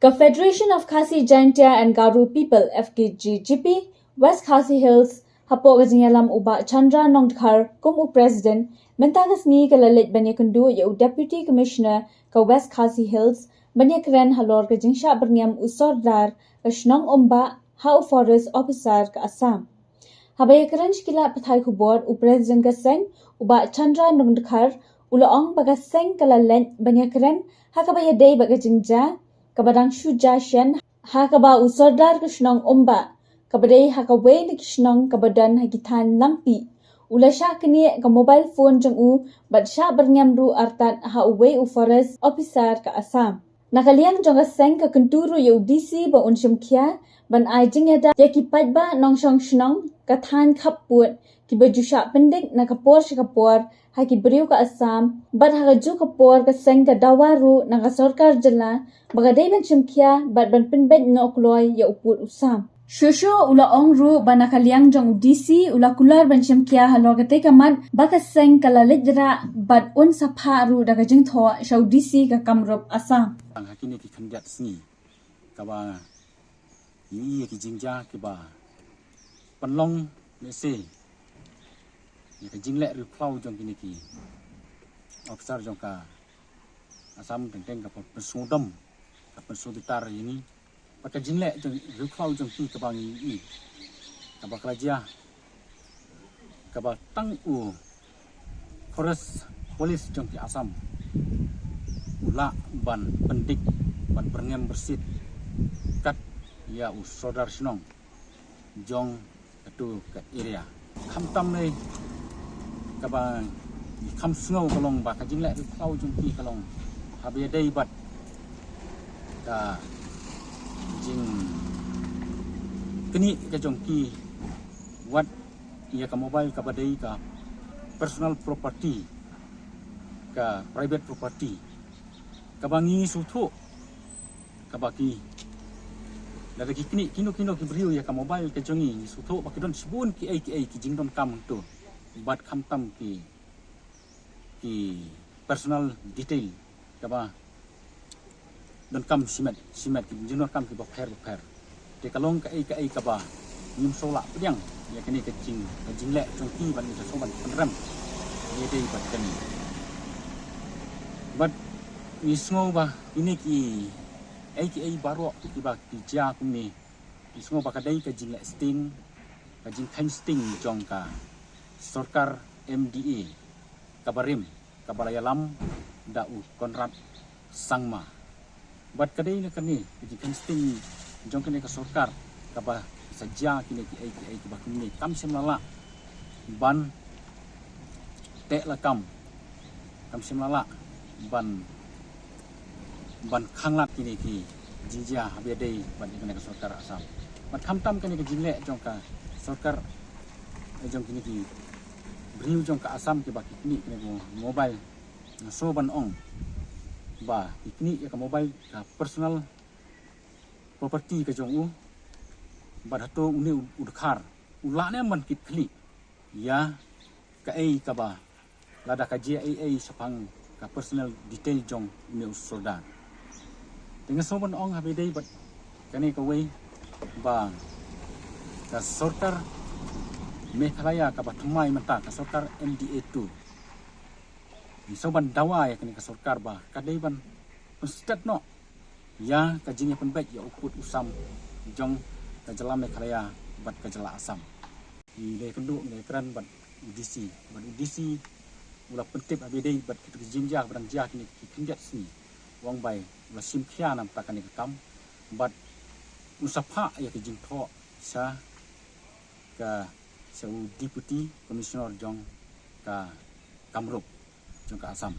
The Federation of Khasi Jaintia and Garo People FKGGP West Khasi Hills hapo gazinyalam uba Chandra Nongdkhar kum President mentagas ni kalalit banyakundu ya Deputy Commissioner ka West Khasi Hills banyakren halor ka jingsha berniam usordar ka shnong umba hau forest officer ka Assam. Habayakren shkila pathai khubor President ka seng uba Chandra Nongdkhar ulaong baga seng kalalit banyakren hakabaya day baga jingja kabadang shuja hakaba usordar kishnong umba kabadai hakawe ni kishnong kabadan hagitan lampi ulasha kini ka mobile phone jang badsha bernyamru artan hauwe forest officer ka Assam nakaliang jong seng ka kenturu yu DC ba unshimkhia ban aijing yada yakipat ba nongshong shnong kathan khaput kibajusha pendik nakapor shikapor haki beriu ka Assam bat hagaju kapor ka seng ka dawaru naga sarkar jala bagadai ban chimkhia bat ban penbet no kloy ya uput usam shusho ula ongru banakaliang jong DC ula kular ban chimkhia halogate kamat baka seng kala lejra bat un sapharu daga jingtho shau DC ka kamrup Assam hakini ki khanjat sni kaba ni ki jingja ki ba panlong mese ni ka jingle ru klau jong kini ki officer jong ka Assam teng ka persudam ka persuditar ini pakai jingle jong ru klau jong ki ka bang ni ka ba kerja ka ba tang forest police jong ki Assam ula ban pendik ban berngem bersit kat ya usodar shnong jong itu ke area khamtam nei kaba kham sngo kalong ba ka jingle kau jong ki kalong habe dei bat ka jing kini ka jong ki wat ya ka mobile ka badai ka personal property ka private property kabangi suthu kabaki dari kini kino ki beriu ya ka mobile ke jongi suthu bakidon sibun ki ai ki jingdon kam tu bat khamtam ki personal detail kaba don kam simet ki jingdon kam ki bokher te kalong ka ai kaba nim sola pediang ya kini ke jingle jongki ban ni so ban penram ye dei bat kani bat isngo ba ini ki ai baro ki ba ki ja kumi isngo ba kadai ka jing sting ka jing khan sting jong ka sarkar MDA kabarim kabalayalam da konrad sangma bat kadai na kani ki khan sting jong kani ka sarkar ka ba saja kini ki ai ki ba kumi kam semlala ban te lakam kam semlala ban khanglat kini ki jinja habedei ban ikane ka sarkar Assam mat khamtam kani ka jingle jong ka sarkar jong kini ki briu jong ka Assam ki ba kini kini mobile so ban ong ba kini ya ka mobile ka personal property ka jong ba dato uni udkhar ulane man kit khli ya ka ai ka ba lada ka ji ai sapang ka personal detail jong uni usodar dengan soban ong habe dei bat kani ka wei ba ka sarkar Meghalaya ka batumai mata ka sarkar MDA 2 ni soban dawa ya kani ka sarkar ba kadai ban stat no ya ka jinge penbet ya ukut usam jong ka jala Meghalaya bat ka jala Assam ni le kendu le kran bat DC ula pentip habe dei bat ki jinja barang jah kini kinjat sini wang bai la simkhia nam takani kam bat usapha ya ke jingtho sa ka deputy commissioner jong ka kamrup jong ka Assam